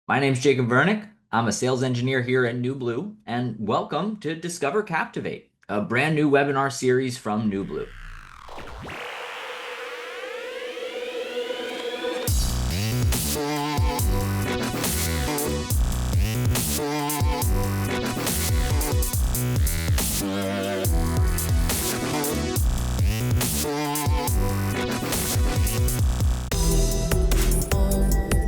My name's Jacob Vernick. I'm a sales engineer here at NewBlue, and welcome to Discover Captivate, a brand new webinar series from NewBlue.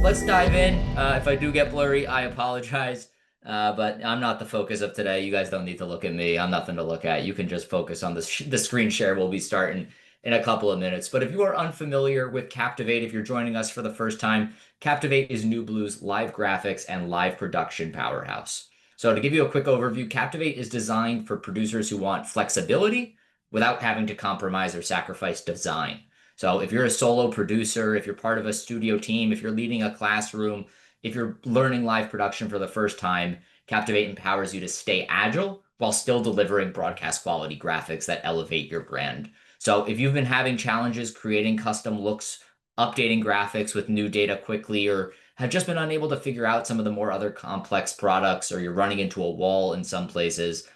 Let's dive in. If I do get blurry, I apologize. But I'm not the focus of today. You guys don't need to look at me. I'm nothing to look at. You can just focus on the screen share. We'll be starting in a couple of minutes. But if you are unfamiliar with Captivate, if you're joining us for the first time, Captivate is NewBlue's live graphics and live production powerhouse. So to give you a quick overview, Captivate is designed for producers who want flexibility without having to compromise or sacrifice design. So if you're a solo producer, if you're part of a studio team, if you're leading a classroom, if you're learning live production for the first time, Captivate empowers you to stay agile while still delivering broadcast quality graphics that elevate your brand. So if you've been having challenges creating custom looks, updating graphics with new data quickly, or have just been unable to figure out some of the more other complex products, or you're running into a wall in some places,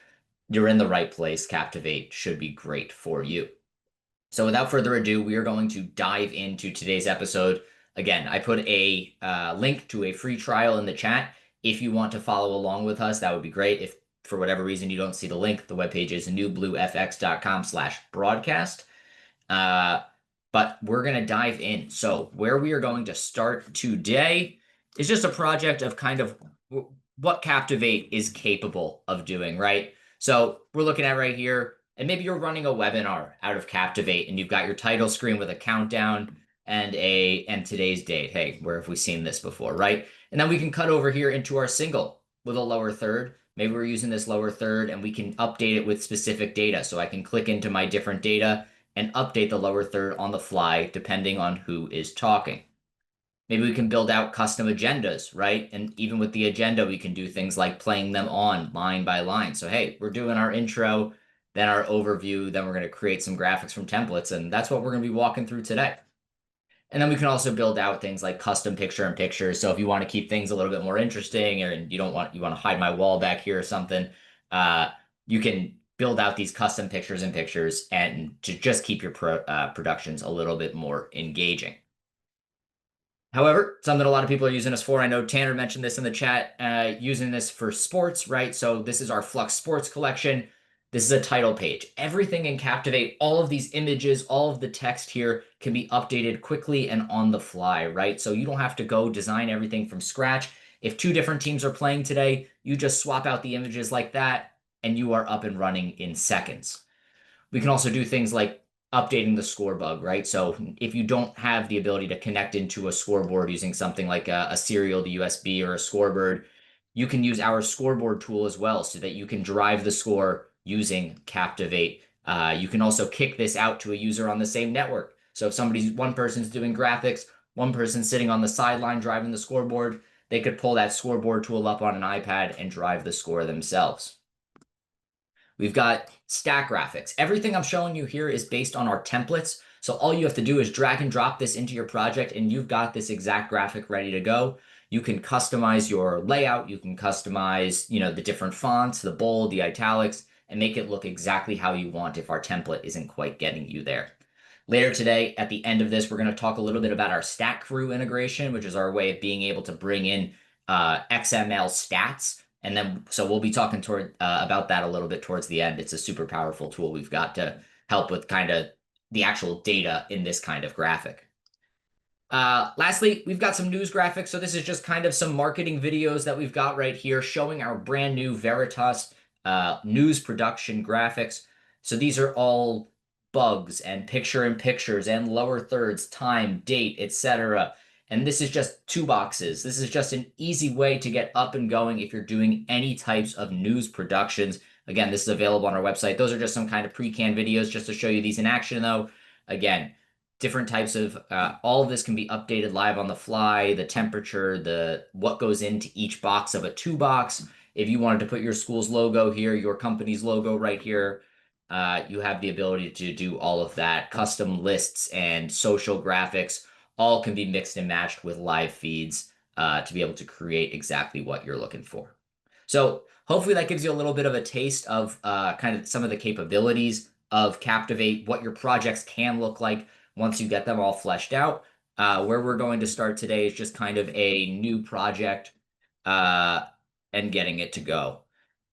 you're in the right place. Captivate should be great for you. So without further ado, we are going to dive into today's episode. Again, I put a link to a free trial in the chat. If you want to follow along with us, that would be great. If for whatever reason you don't see the link, the webpage is newbluefx.com/broadcast. But we're going to dive in. So where we are going to start today is just a project of kind of what Captivate is capable of doing, right? So we're looking at right here, and maybe you're running a webinar out of Captivate and you've got your title screen with a countdown and today's date. Hey, where have we seen this before, right? And then we can cut over here into our single with a lower third. Maybe we're using this lower third and we can update it with specific data. So I can click into my different data and update the lower third on the fly depending on who is talking. Maybe we can build out custom agendas, right? And even with the agenda, we can do things like playing them on line by line. So, hey, we're doing our intro, then our overview, then we're going to create some graphics from templates. And that's what we're going to be walking through today. And then we can also build out things like custom picture in pictures. So if you want to keep things a little bit more interesting, or you want to hide my wall back here or something, you can build out these custom pictures in pictures and to just keep your productions a little bit more engaging. However, something a lot of people are using this for, I know Tanner mentioned this in the chat, using this for sports, right? So this is our Flux Sports collection. This is a title page. Everything in Captivate, all of these images, all of the text here can be updated quickly and on the fly, right? So you don't have to go design everything from scratch. If two different teams are playing today, you just swap out the images like that, and you are up and running in seconds. We can also do things like updating the score bug, right? So if you don't have the ability to connect into a scoreboard using something like a serial to USB or a scoreboard, you can use our scoreboard tool as well so that you can drive the score using Captivate. You can also kick this out to a user on the same network. So if one person's doing graphics, one person's sitting on the sideline driving the scoreboard, they could pull that scoreboard tool up on an iPad and drive the score themselves. We've got stack graphics. Everything I'm showing you here is based on our templates. So all you have to do is drag and drop this into your project and you've got this exact graphic ready to go. You can customize your layout. You can customize, the different fonts, the bold, the italics, and make it look exactly how you want if our template isn't quite getting you there. Later today, at the end of this, we're going to talk a little bit about our StatCrew integration, which is our way of being able to bring in XML stats. And then, so we'll be talking about that a little bit towards the end. It's a super powerful tool we've got to help with kind of the actual data in this kind of graphic. Lastly, we've got some news graphics. So this is just kind of some marketing videos that we've got right here showing our brand new Veritas news production graphics. So these are all bugs and picture in pictures and lower thirds, time, date, etc. And this is just two boxes. This is just an easy way to get up and going if you're doing any types of news productions. Again, this is available on our website. Those are just some kind of pre-canned videos just to show you these in action, though. Again, different types of, all of this can be updated live on the fly, the temperature, what goes into each box of a two box. If you wanted to put your school's logo here, your company's logo right here, you have the ability to do all of that. Custom lists and social graphics all can be mixed and matched with live feeds to be able to create exactly what you're looking for. So hopefully that gives you a little bit of a taste of kind of some of the capabilities of Captivate, what your projects can look like once you get them all fleshed out. Where we're going to start today is just kind of a new project uh, and getting it to go.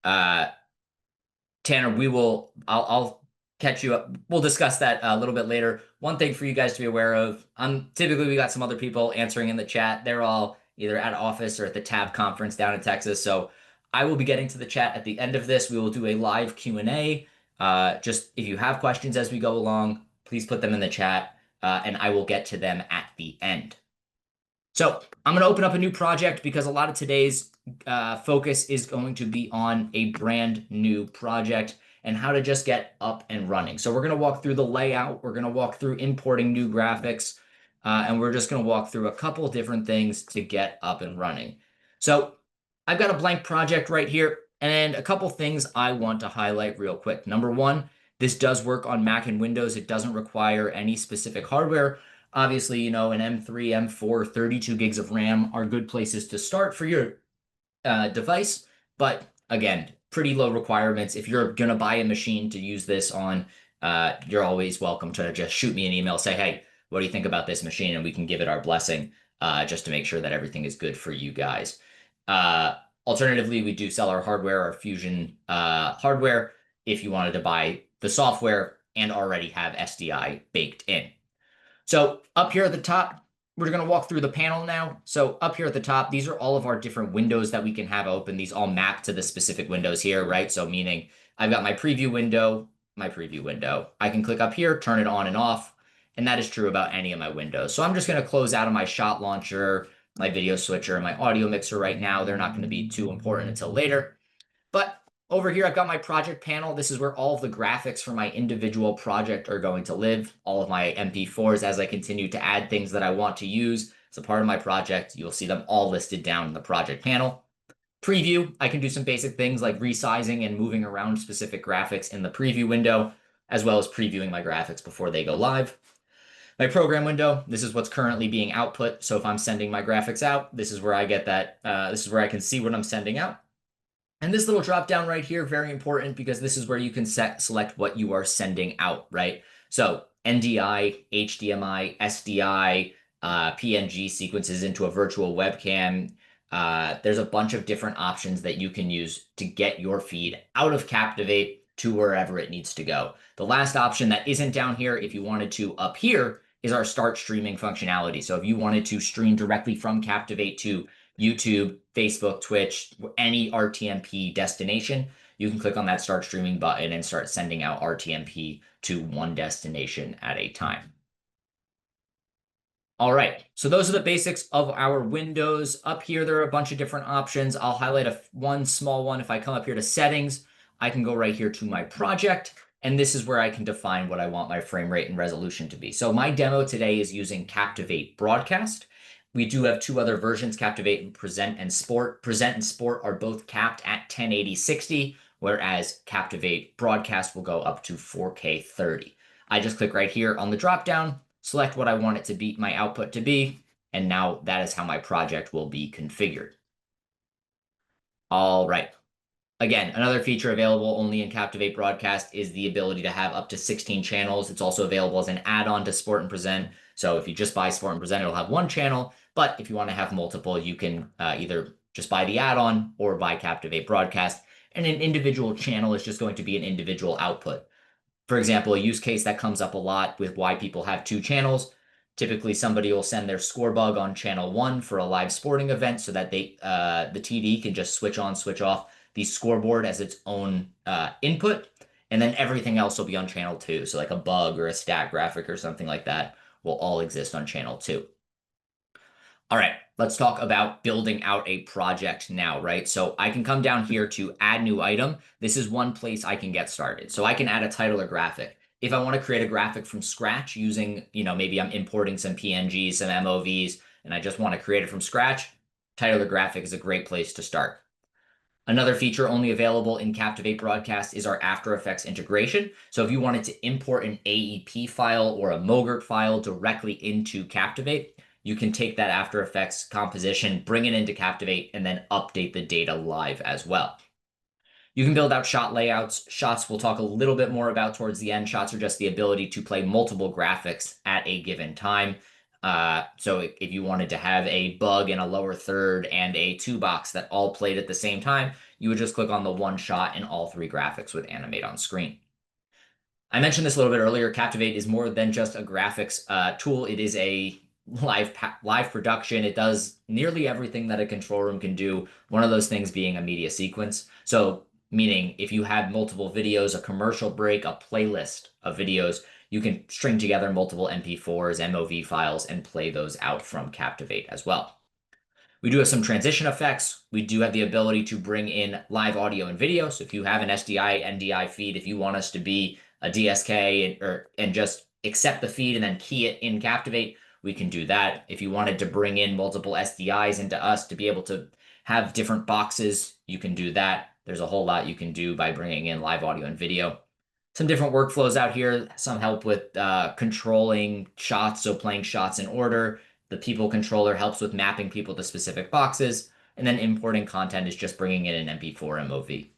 Uh, Tanner, I'll catch you up. We'll discuss that a little bit later. One thing for you guys to be aware of, typically we got some other people answering in the chat. They're all either at office or at the TAB conference down in Texas. So I will be getting to the chat at the end of this. We will do a live Q&A. Just if you have questions as we go along, please put them in the chat, and I will get to them at the end. So I'm going to open up a new project because a lot of today's focus is going to be on a brand new project and how to just get up and running. So we're going to walk through the layout. We're going to walk through importing new graphics, and we're just going to walk through a couple different things to get up and running. So I've got a blank project right here and a couple things I want to highlight real quick. Number one, this does work on Mac and Windows. It doesn't require any specific hardware. Obviously, you know, an M3, M4, 32 gigs of RAM are good places to start for your device. But again, pretty low requirements. If you're going to buy a machine to use this on, you're always welcome to just shoot me an email, say, hey, what do you think about this machine? And we can give it our blessing just to make sure that everything is good for you guys. Alternatively, we do sell our hardware, our Fusion hardware, if you wanted to buy the software and already have SDI baked in. So up here at the top, we're going to walk through the panel now. So up here at the top, these are all of our different windows that we can have open. These all map to the specific windows here, right? So meaning I've got my preview window. I can click up here, turn it on and off, and that is true about any of my windows. So I'm just going to close out of my shot launcher, my video switcher, and my audio mixer right now. They're not going to be too important until later. But over here, I've got my project panel. This is where all of the graphics for my individual project are going to live. All of my MP4s, as I continue to add things that I want to use as a part of my project, you'll see them all listed down in the project panel. Preview, I can do some basic things like resizing and moving around specific graphics in the preview window, as well as previewing my graphics before they go live. My program window, this is what's currently being output. So if I'm sending my graphics out, this is where I get that. This is where I can see what I'm sending out. And this little drop down right here, very important because this is where you can select what you are sending out, right? So NDI, HDMI, SDI, PNG sequences into a virtual webcam. There's a bunch of different options that you can use to get your feed out of Captivate to wherever it needs to go. The last option that isn't down here, if you wanted to up here, is our start streaming functionality. So if you wanted to stream directly from Captivate to YouTube, Facebook, Twitch, any RTMP destination, you can click on that start streaming button and start sending out RTMP to one destination at a time. All right, so those are the basics of our windows. Up here, there are a bunch of different options. I'll highlight one small one. If I come up here to settings, I can go right here to my project, and this is where I can define what I want my frame rate and resolution to be. So my demo today is using Captivate Broadcast. We do have two other versions, Captivate and Present and Sport. Present and Sport are both capped at 1080/60, whereas Captivate Broadcast will go up to 4K 30. I just click right here on the dropdown, select what I want it to be, my output to be, and now that is how my project will be configured. All right. Again, another feature available only in Captivate Broadcast is the ability to have up to 16 channels. It's also available as an add-on to Sport and Present. So if you just buy Sport and Present, it'll have one channel. But if you want to have multiple, you can either just buy the add-on or buy Captivate Broadcast. And an individual channel is just going to be an individual output. For example, a use case that comes up a lot with why people have two channels. Typically, somebody will send their score bug on channel 1 for a live sporting event so that the TD can just switch on, switch off the scoreboard as its own input, and then everything else will be on channel 2. So like a bug or a stat graphic or something like that will all exist on channel 2. All right, let's talk about building out a project now, right? So I can come down here to add new item. This is one place I can get started. So I can add a title or graphic. If I want to create a graphic from scratch using, maybe I'm importing some PNGs, some MOVs, and I just want to create it from scratch, title or graphic is a great place to start. Another feature only available in Captivate Broadcast is our After Effects integration. So if you wanted to import an AEP file or a MOGRT file directly into Captivate, you can take that After Effects composition, bring it into Captivate, and then update the data live as well. You can build out shot layouts. Shots we'll talk a little bit more about towards the end. Shots are just the ability to play multiple graphics at a given time. So if you wanted to have a bug in a lower third and a two box that all played at the same time, you would just click on the one shot and all three graphics would animate on screen. I mentioned this a little bit earlier. Captivate is more than just a graphics tool. It is a live production. It does nearly everything that a control room can do. One of those things being a media sequence. So meaning if you have multiple videos, a commercial break, a playlist of videos, you can string together multiple MP4s, MOV files, and play those out from Captivate as well. We do have some transition effects. We do have the ability to bring in live audio and video. So if you have an SDI, NDI feed, if you want us to be a DSK and just accept the feed and then key it in Captivate, we can do that. If you wanted to bring in multiple SDIs into us to be able to have different boxes, you can do that. There's a whole lot you can do by bringing in live audio and video. Some different workflows out here, some help with controlling shots, so playing shots in order. The people controller helps with mapping people to specific boxes, and then importing content is just bringing in an MP4 MOV.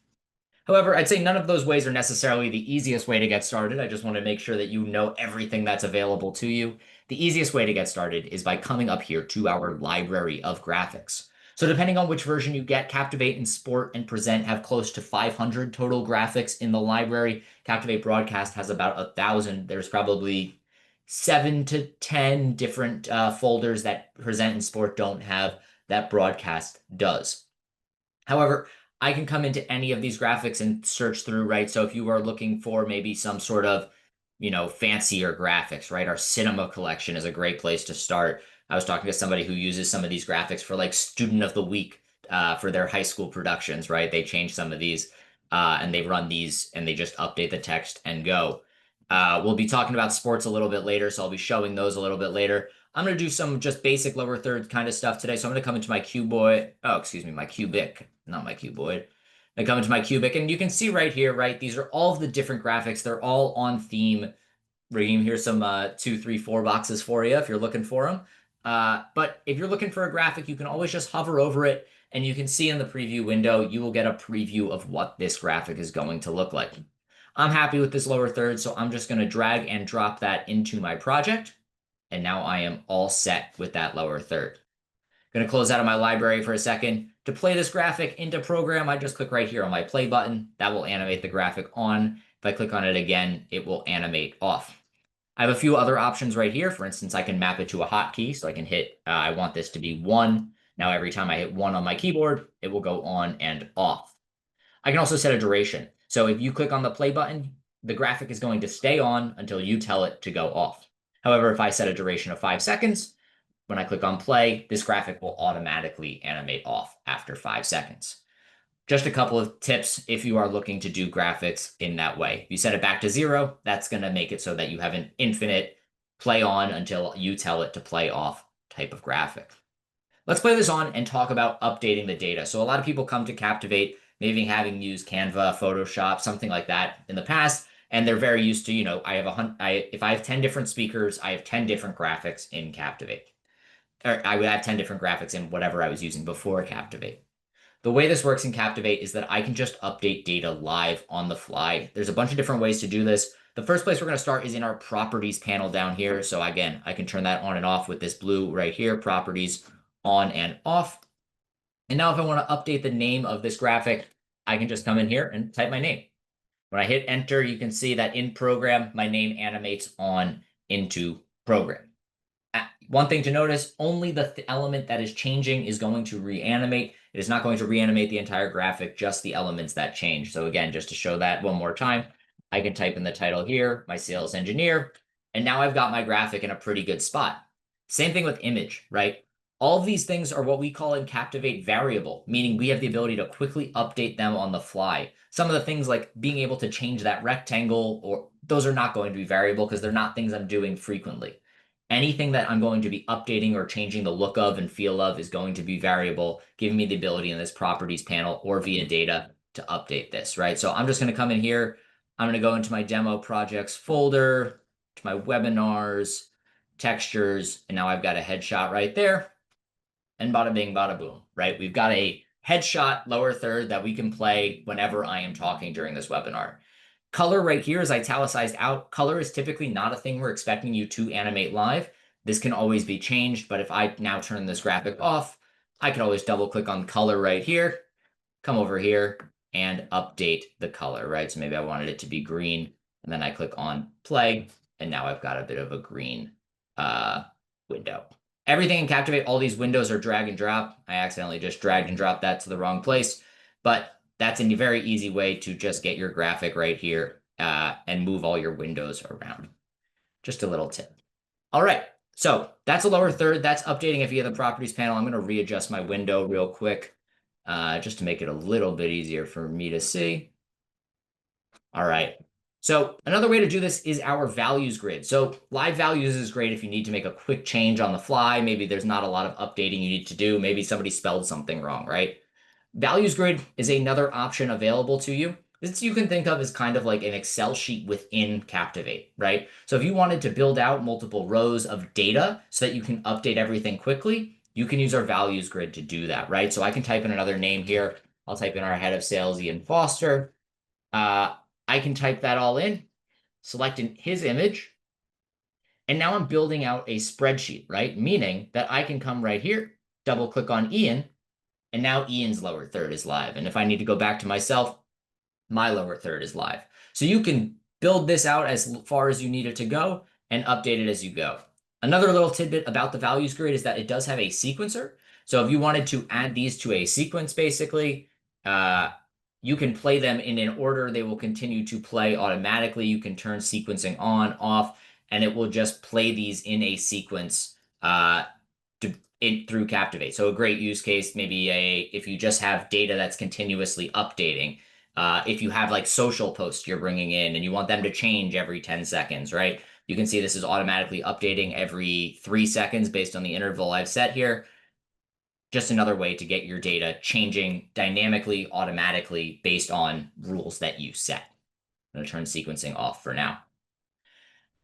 However, I'd say none of those ways are necessarily the easiest way to get started. I just want to make sure that you know everything that's available to you. The easiest way to get started is by coming up here to our library of graphics. So depending on which version you get, Captivate and Sport and Present have close to 500 total graphics in the library. Captivate Broadcast has about 1,000. There's probably 7 to 10 different folders that Present and Sport don't have that Broadcast does. However, I can come into any of these graphics and search through, right? So if you are looking for maybe some sort of, fancier graphics, right? Our cinema collection is a great place to start. I was talking to somebody who uses some of these graphics for like Student of the Week for their high school productions, right? They change some of these and they run these and they just update the text and go. We'll be talking about sports a little bit later, so I'll be showing those a little bit later. I'm going to do some just basic lower third kind of stuff today. So I'm going to come into my cuboid. Oh, excuse me, my cubic, not my cuboid. I come into my cubic, and you can see right here, right? These are all of the different graphics. They're all on theme. Reem, here's some 2, 3, 4 boxes for you if you're looking for them. But if you're looking for a graphic, you can always just hover over it, and you can see in the preview window, you will get a preview of what this graphic is going to look like. I'm happy with this lower third, so I'm just going to drag and drop that into my project. And now I am all set with that lower third. Going to close out of my library for a second. To play this graphic into program, I just click right here on my play button. That will animate the graphic on. If I click on it again, it will animate off. I have a few other options right here. For instance, I can map it to a hotkey. So I can hit, I want this to be 1. Now every time I hit 1 on my keyboard, it will go on and off. I can also set a duration. So if you click on the play button, the graphic is going to stay on until you tell it to go off. However, if I set a duration of 5 seconds, when I click on play, this graphic will automatically animate off after 5 seconds. Just a couple of tips if you are looking to do graphics in that way. If you set it back to 0, that's going to make it so that you have an infinite play on until you tell it to play off type of graphic. Let's play this on and talk about updating the data. So a lot of people come to Captivate maybe having used Canva, Photoshop, something like that in the past, and they're very used to, if I have 10 different speakers, I have 10 different graphics in Captivate. Or I would have 10 different graphics in whatever I was using before Captivate. The way this works in Captivate is that I can just update data live on the fly. There's a bunch of different ways to do this. The first place we're going to start is in our properties panel down here. So again, I can turn that on and off with this blue right here, properties on and off. And now if I want to update the name of this graphic, I can just come in here and type my name. When I hit enter, you can see that in program, my name animates on into program. One thing to notice, only the element that is changing is going to reanimate. It is not going to reanimate the entire graphic, just the elements that change. So again, just to show that one more time, I can type in the title here, my sales engineer, and now I've got my graphic in a pretty good spot. Same thing with image, right? All of these things are what we call in Captivate variable, meaning we have the ability to quickly update them on the fly. Some of the things like being able to change that rectangle, or those are not going to be variable because they're not things I'm doing frequently. Anything that I'm going to be updating or changing the look of and feel of is going to be variable, giving me the ability in this properties panel or via data to update this, right? So I'm just going to come in here. I'm going to go into my demo projects folder, to my webinars, textures, and now I've got a headshot right there. And bada bing, bada boom, right? We've got a headshot lower third that we can play whenever I am talking during this webinar. Color right here is italicized out. Color is typically not a thing we're expecting you to animate live. This can always be changed, but if I now turn this graphic off, I can always double click on color right here, come over here and update the color, right? So maybe I wanted it to be green, and then I click on play, and now I've got a bit of a green window. Everything in Captivate, all these windows are drag and drop. I accidentally just dragged and dropped that to the wrong place, but that's a very easy way to just get your graphic right here and move all your windows around. Just a little tip. All right, so that's a lower third. That's updating it via the properties panel. I'm going to readjust my window real quick just to make it a little bit easier for me to see. All right. So another way to do this is our values grid. So live values is great if you need to make a quick change on the fly. Maybe there's not a lot of updating you need to do. Maybe somebody spelled something wrong, right? Values grid is another option available to you. This you can think of as kind of like an Excel sheet within Captivate, right? So if you wanted to build out multiple rows of data so that you can update everything quickly, you can use our values grid to do that, right? So I can type in another name here. I'll type in our head of sales, Ian Foster. I can type that all in, select his image, and now I'm building out a spreadsheet, right? Meaning that I can come right here, double click on Ian, and now Ian's lower third is live. And if I need to go back to myself, my lower third is live. So you can build this out as far as you need it to go and update it as you go. Another little tidbit about the values grid is that it does have a sequencer. So if you wanted to add these to a sequence, basically, you can play them in an order. They will continue to play automatically. You can turn sequencing on, off, and it will just play these in a sequence through Captivate. So a great use case, maybe if you just have data that's continuously updating. If you have like social posts you're bringing in and you want them to change every 10 seconds, right? You can see this is automatically updating every 3 seconds based on the interval I've set here. Just another way to get your data changing dynamically, automatically based on rules that you set. I'm going to turn sequencing off for now.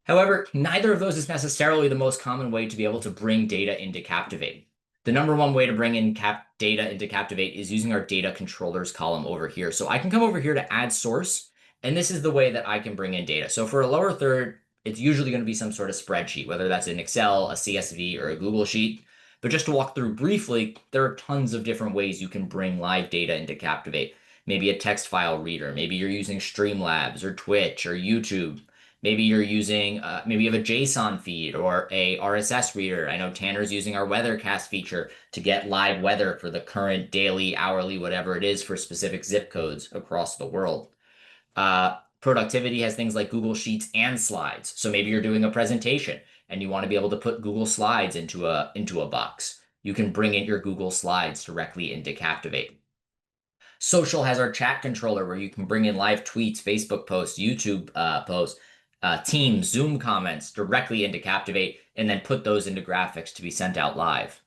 However, neither of those is necessarily the most common way to be able to bring data into Captivate. The number one way to bring in data into Captivate is using our data controllers column over here. So I can come over here to add source, and this is the way that I can bring in data. So for a lower third, it's usually going to be some sort of spreadsheet, whether that's an Excel, a CSV, or a Google Sheet. But just to walk through briefly, there are tons of different ways you can bring live data into Captivate. Maybe a text file reader, maybe you're using Streamlabs or Twitch or YouTube. Maybe you're using, maybe you have a JSON feed or a RSS reader. I know Tanner's using our Weathercast feature to get live weather for the current daily, hourly, whatever it is for specific zip codes across the world. Productivity has things like Google Sheets and slides. So maybe you're doing a presentation and you want to be able to put Google Slides into a box. You can bring in your Google Slides directly into Captivate. Social has our chat controller where you can bring in live tweets, Facebook posts, YouTube posts, Teams, Zoom comments directly into Captivate, and then put those into graphics to be sent out live.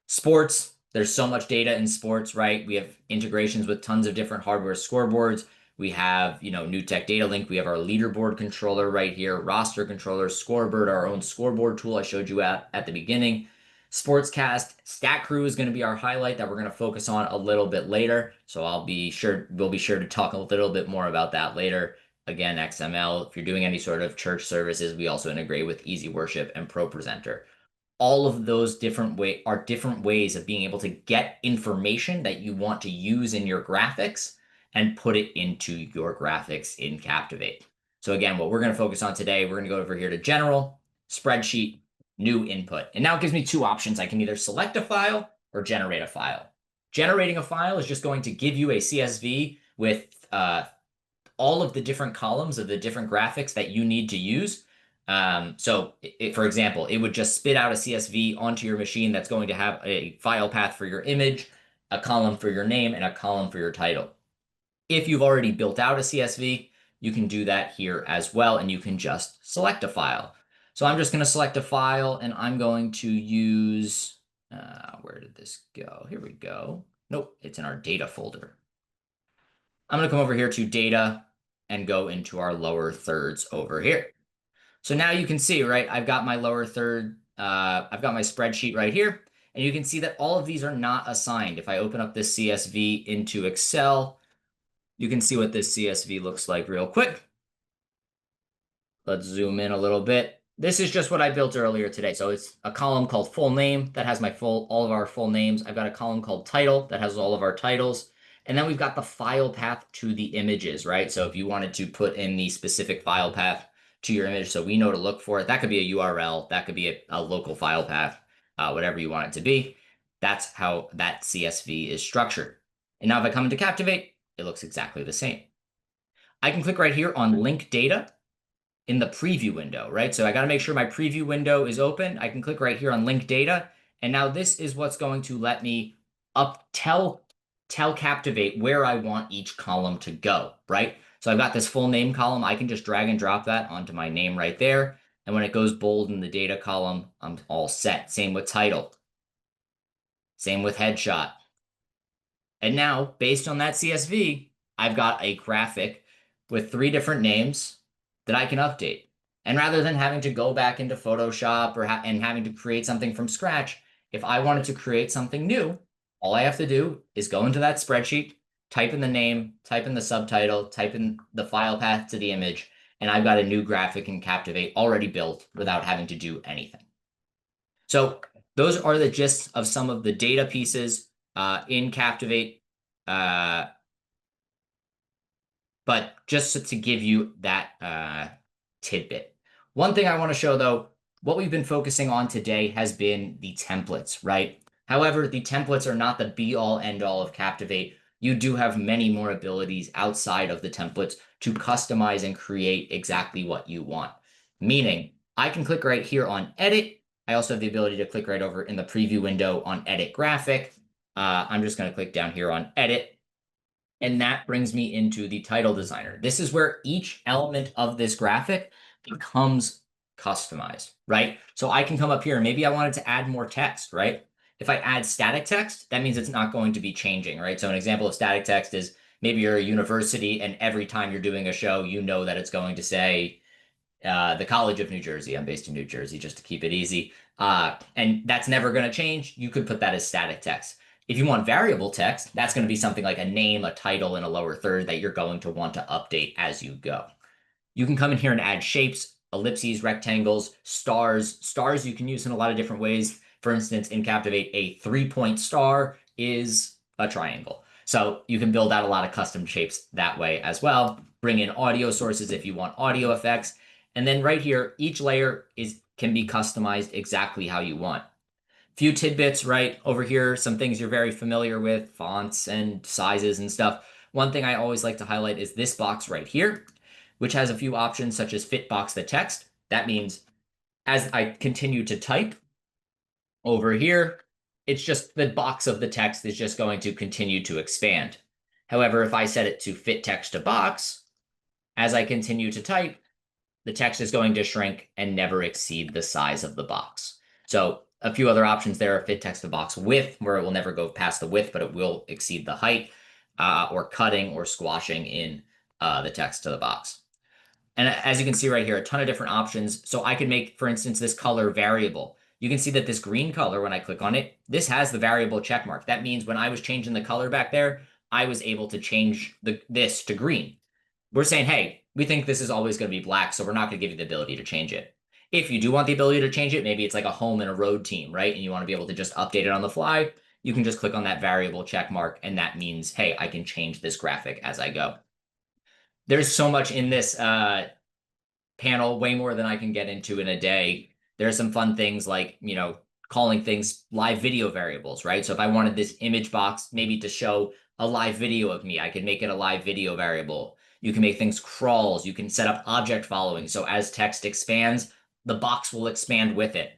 Sports, there's so much data in sports, right? We have integrations with tons of different hardware scoreboards. We have, New Tech Data Link. We have our leaderboard controller right here, roster controller, scoreboard, our own scoreboard tool I showed you at the beginning. Sportscast, StatCrew is going to be our highlight that we're going to focus on a little bit later. So we'll be sure to talk a little bit more about that later. Again, XML. If you're doing any sort of church services, we also integrate with Easy Worship and Pro Presenter. All of those different ways of being able to get information that you want to use in your graphics and put it into your graphics in Captivate. So again, what we're going to focus on today, we're going to go over here to General, Spreadsheet, New Input. And now it gives me two options. I can either select a file or generate a file. Generating a file is just going to give you a CSV with all of the different columns of the different graphics that you need to use. So for example, it would just spit out a CSV onto your machine that's going to have a file path for your image, a column for your name, and a column for your title. If you've already built out a CSV, you can do that here as well, and you can just select a file. So I'm just going to select a file, and I'm going to use, where did this go? Here we go. Nope, it's in our data folder. I'm going to come over here to data and go into our lower thirds over here. So now you can see, right, I've got my lower third, I've got my spreadsheet right here, and you can see that all of these are not assigned. If I open up this CSV into Excel, you can see what this CSV looks like real quick. Let's zoom in a little bit. This is just what I built earlier today. So it's a column called full name that has all of our full names. I've got a column called title that has all of our titles. And then we've got the file path to the images, right? So if you wanted to put in the specific file path to your image, so we know to look for it, that could be a URL, that could be a local file path, whatever you want it to be. That's how that CSV is structured. And now if I come into Captivate, it looks exactly the same. I can click right here on link data in the preview window, right? So I got to make sure my preview window is open. I can click right here on link data. And now this is what's going to let me tell Captivate where I want each column to go, right? So I've got this full name column. I can just drag and drop that onto my name right there. And when it goes bold in the data column, I'm all set. Same with title. Same with headshot. And now, based on that CSV, I've got a graphic with 3 different names that I can update. And rather than having to go back into Photoshop and having to create something from scratch, if I wanted to create something new, all I have to do is go into that spreadsheet, type in the name, type in the subtitle, type in the file path to the image, and I've got a new graphic in Captivate already built without having to do anything. So those are the gist of some of the data pieces in Captivate. But just to give you that tidbit. One thing I want to show, though, what we've been focusing on today has been the templates, right? However, the templates are not the be-all, end-all of Captivate. You do have many more abilities outside of the templates to customize and create exactly what you want. Meaning, I can click right here on Edit. I also have the ability to click right over in the preview window on Edit Graphic. I'm just going to click down here on Edit. And that brings me into the title designer. This is where each element of this graphic becomes customized, right? So I can come up here and maybe I wanted to add more text, right? If I add static text, that means it's not going to be changing, right? So an example of static text is maybe you're a university and every time you're doing a show, you know that it's going to say the College of New Jersey. I'm based in New Jersey, just to keep it easy. And that's never going to change. You could put that as static text. If you want variable text, that's going to be something like a name, a title, and a lower third that you're going to want to update as you go. You can come in here and add shapes, ellipses, rectangles, stars. Stars you can use in a lot of different ways. For instance, in Captivate, a 3-point star is a triangle. So you can build out a lot of custom shapes that way as well. Bring in audio sources if you want audio effects. And then right here, each layer can be customized exactly how you want. Few tidbits right over here, some things you're very familiar with, fonts and sizes and stuff. One thing I always like to highlight is this box right here, which has a few options such as fit box the text. That means as I continue to type over here, it's just the box of the text is just going to continue to expand. However, if I set it to fit text to box, as I continue to type, the text is going to shrink and never exceed the size of the box. So a few other options there are fit text to box width, where it will never go past the width, but it will exceed the height, or cutting or squashing in the text to the box. And as you can see right here, a ton of different options. So I could make, for instance, this color variable. You can see that this green color, when I click on it, this has the variable check mark. That means when I was changing the color back there, I was able to change this to green. We're saying, hey, we think this is always going to be black, so we're not going to give you the ability to change it. If you do want the ability to change it, maybe it's like a home and a road team, right? And you want to be able to just update it on the fly, you can just click on that variable check mark, and that means, hey, I can change this graphic as I go. There's so much in this panel, way more than I can get into in a day. There are some fun things like, calling things live video variables, right? So if I wanted this image box maybe to show a live video of me, I could make it a live video variable. You can make things crawls. You can set up object following. So as text expands, the box will expand with it.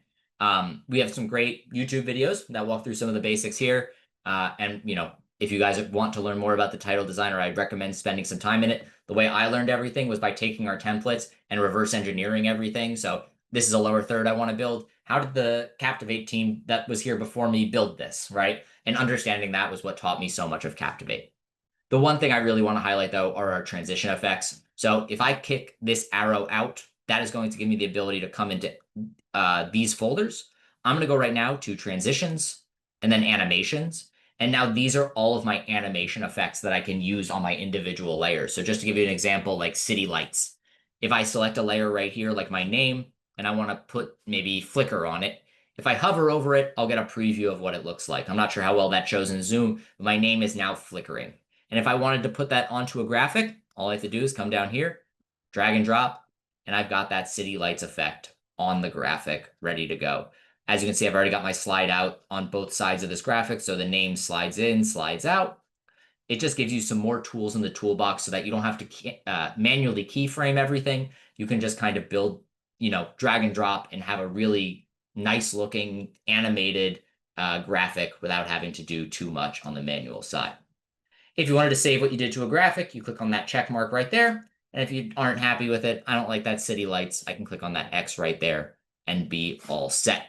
We have some great YouTube videos that walk through some of the basics here. And if you guys want to learn more about the title designer, I'd recommend spending some time in it. The way I learned everything was by taking our templates and reverse engineering everything. So this is a lower third I want to build. How did the Captivate team that was here before me build this, right? And understanding that was what taught me so much of Captivate. The one thing I really want to highlight, though, are our transition effects. So if I kick this arrow out, that is going to give me the ability to come into these folders. I'm going to go right now to transitions and then animations. And now these are all of my animation effects that I can use on my individual layers. So just to give you an example, like city lights. If I select a layer right here, like my name, and I want to put maybe flicker on it, if I hover over it, I'll get a preview of what it looks like. I'm not sure how well that shows in Zoom, but my name is now flickering. And if I wanted to put that onto a graphic, all I have to do is come down here, drag and drop, and I've got that city lights effect on the graphic ready to go. As you can see, I've already got my slide out on both sides of this graphic. So the name slides in, slides out. It just gives you some more tools in the toolbox so that you don't have to manually keyframe everything. You can just kind of build, drag and drop and have a really nice looking animated graphic without having to do too much on the manual side. If you wanted to save what you did to a graphic, you click on that check mark right there. And if you aren't happy with it, I don't like that city lights, I can click on that X right there and be all set.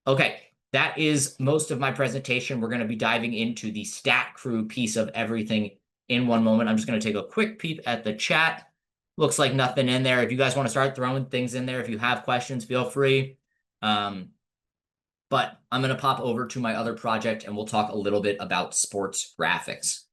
Okay, that is most of my presentation. We're going to be diving into the StatCrew piece of everything in one moment. I'm just going to take a quick peep at the chat. Looks like nothing in there. If you guys want to start throwing things in there, if you have questions, feel free. But I'm going to pop over to my other project and we'll talk a little bit about sports graphics.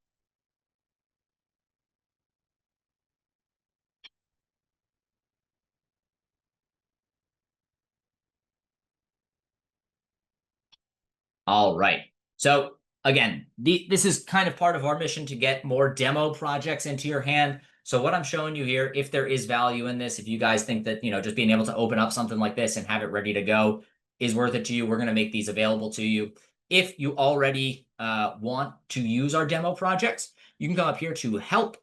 All right. So again, this is kind of part of our mission to get more demo projects into your hand. So what I'm showing you here, if there is value in this, if you guys think that, just being able to open up something like this and have it ready to go is worth it to you, we're going to make these available to you. If you already want to use our demo projects, you can come up here to help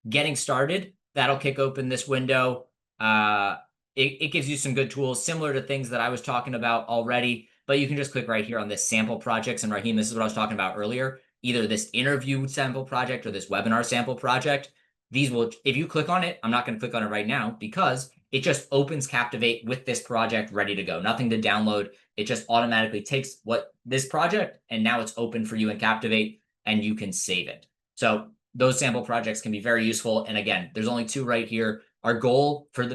getting started. That'll kick open this window. It gives you some good tools similar to things that I was talking about already, but you can just click right here on this sample projects. And Raheem, this is what I was talking about earlier, either this interview sample project or this webinar sample project. These will, if you click on it, I'm not going to click on it right now because it just opens Captivate with this project ready to go. Nothing to download. It just automatically takes this project and now it's open for you in Captivate and you can save it. So those sample projects can be very useful. And again, there's only 2 right here. Our goal for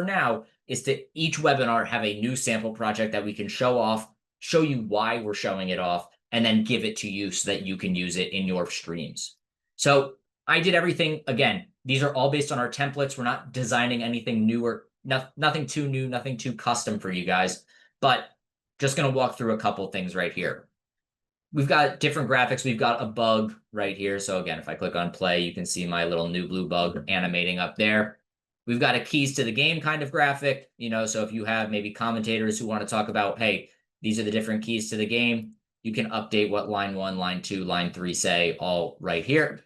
now is to each webinar have a new sample project that we can show off, show you why we're showing it off, and then give it to you so that you can use it in your streams. So I did everything. Again, these are all based on our templates. We're not designing anything new or nothing too new, nothing too custom for you guys, but just going to walk through a couple things right here. We've got different graphics. We've got a bug right here. So again, if I click on play, you can see my little NewBlue bug animating up there. We've got a keys to the game kind of graphic, so if you have maybe commentators who want to talk about, hey, these are the different keys to the game, you can update what line 1, line 2, line 3 say all right here.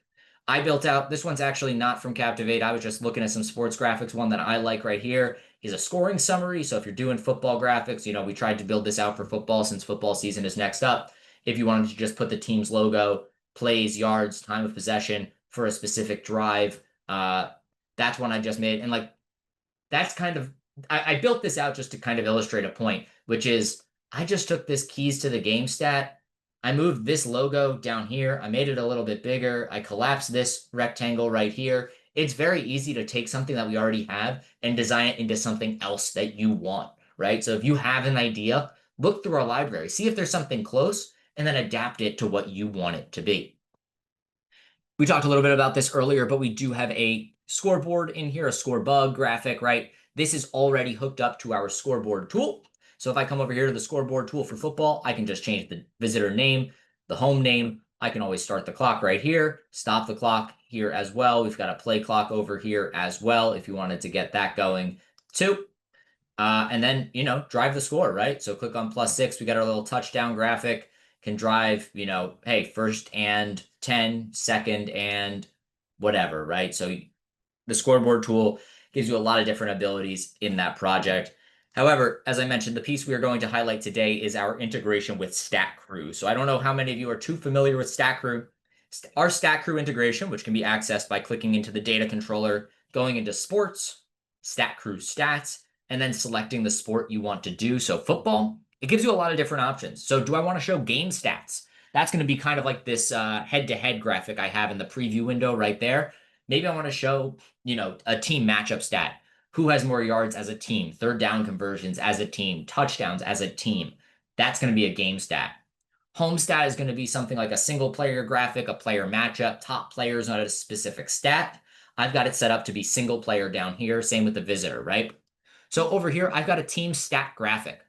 I built out, this one's actually not from Captivate. I was just looking at some sports graphics. One that I like right here is a scoring summary. So if you're doing football graphics, we tried to build this out for football since football season is next up. If you wanted to just put the team's logo, plays, yards, time of possession for a specific drive, that's one I just made. And that's kind of, I built this out just to kind of illustrate a point, which is I just took this keys to the game stat. I moved this logo down here. I made it a little bit bigger. I collapsed this rectangle right here. It's very easy to take something that we already have and design it into something else that you want, right? So if you have an idea, look through our library, see if there's something close, and then adapt it to what you want it to be. We talked a little bit about this earlier, but we do have a scoreboard in here, a score bug graphic, right? This is already hooked up to our scoreboard tool. So if I come over here to the scoreboard tool for football, I can just change the visitor name, the home name. I can always start the clock right here, stop the clock here as well. We've got a play clock over here as well if you wanted to get that going too. And then, drive the score, right? So click on +6. We got our little touchdown graphic, can drive, hey, 1st and 10, 2nd and whatever, right? So the scoreboard tool gives you a lot of different abilities in that project. However, as I mentioned, the piece we are going to highlight today is our integration with StatCrew. So I don't know how many of you are too familiar with StatCrew. Our StatCrew integration, which can be accessed by clicking into the data controller, going into sports, StatCrew stats, and then selecting the sport you want to do. So football, it gives you a lot of different options. So do I want to show game stats? That's going to be kind of like this head-to-head graphic I have in the preview window right there. Maybe I want to show, a team matchup stat. Who has more yards as a team, third down conversions as a team, touchdowns as a team. That's going to be a game stat. Home stat is going to be something like a single player graphic, a player matchup, top players on a specific stat. I've got it set up to be single player down here. Same with the visitor, right? So over here, I've got a team stat graphic.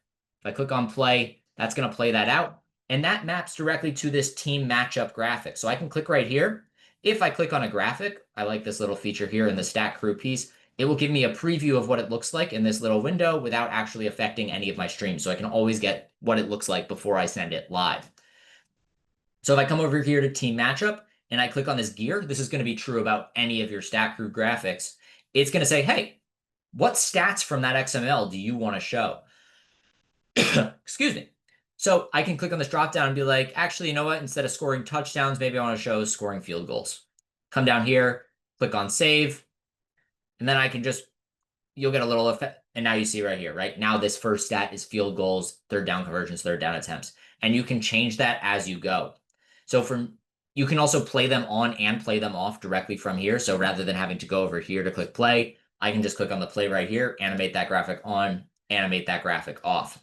If I click on play, that's going to play that out. And that maps directly to this team matchup graphic. So I can click right here. If I click on a graphic, I like this little feature here in the StatCrew piece. It will give me a preview of what it looks like in this little window without actually affecting any of my streams. So I can always get what it looks like before I send it live. So if I come over here to team matchup and I click on this gear, this is going to be true about any of your StatCrew graphics. It's going to say, hey, what stats from that XML do you want to show? Excuse me. So I can click on this drop down and be like, actually, you know what? Instead of scoring touchdowns, maybe I want to show scoring field goals. Come down here, click on save, and then I can just, you'll get a little effect. And now you see right here, right? Now this first stat is field goals, third down conversions, third down attempts. And you can change that as you go. So you can also play them on and play them off directly from here. So rather than having to go over here to click play, I can just click on the play right here, animate that graphic on, animate that graphic off.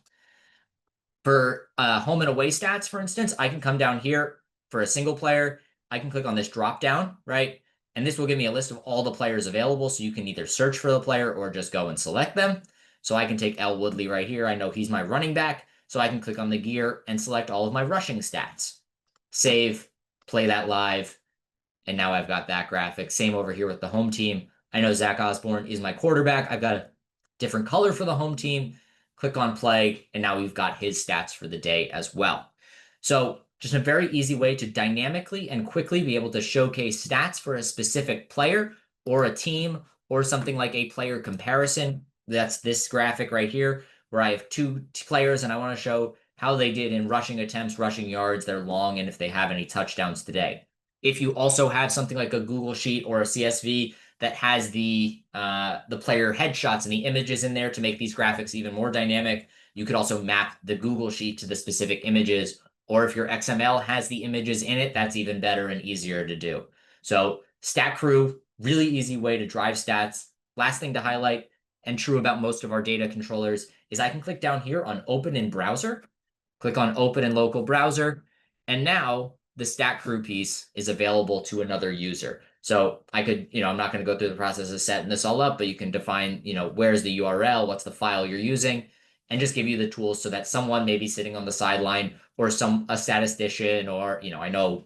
For home and away stats, for instance, I can come down here for a single player. I can click on this drop down, right? And this will give me a list of all the players available. So you can either search for the player or just go and select them. So I can take L. Woodley right here. I know he's my running back. So I can click on the gear and select all of my rushing stats. Save, play that live. And now I've got that graphic. Same over here with the home team. I know Zach Osborne is my quarterback. I've got a different color for the home team. Click on play, and now we've got his stats for the day as well. So just a very easy way to dynamically and quickly be able to showcase stats for a specific player or a team or something like a player comparison. That's this graphic right here, where I have two players and I want to show how they did in rushing attempts, rushing yards, their long, and if they have any touchdowns today. If you also have something like a Google Sheet or a CSV that has the player headshots and the images in there to make these graphics even more dynamic, you could also map the Google Sheet to the specific images. Or if your XML has the images in it, that's even better and easier to do. So StatCrew, really easy way to drive stats. Last thing to highlight, and true about most of our data controllers, is I can click down here on Open in Browser, click on Open in Local Browser, and now the StatCrew piece is available to another user. So I could, I'm not going to go through the process of setting this all up, but you can define, where's the URL, what's the file you're using, and just give you the tools so that someone maybe sitting on the sideline or a statistician or, I know,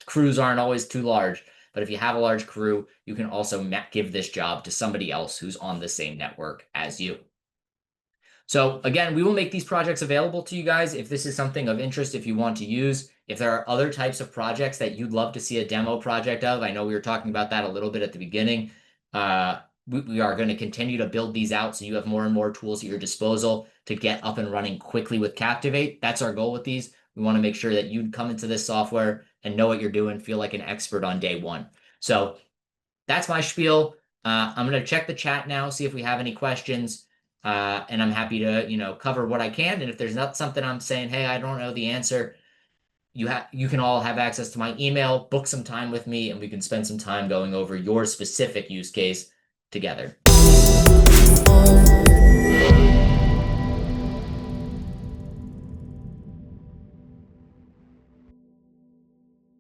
crews aren't always too large, but if you have a large crew, you can also give this job to somebody else who's on the same network as you. So again, we will make these projects available to you guys if this is something of interest, if you want to use. If there are other types of projects that you'd love to see a demo project of, I know we were talking about that a little bit at the beginning. We are going to continue to build these out so you have more and more tools at your disposal to get up and running quickly with Captivate. That's our goal with these. We want to make sure that you come into this software and know what you're doing, feel like an expert on day one. So that's my spiel. I'm going to check the chat now, see if we have any questions. And I'm happy to, cover what I can. And if there's not something I'm saying, hey, I don't know the answer, you can all have access to my email, book some time with me, and we can spend some time going over your specific use case together.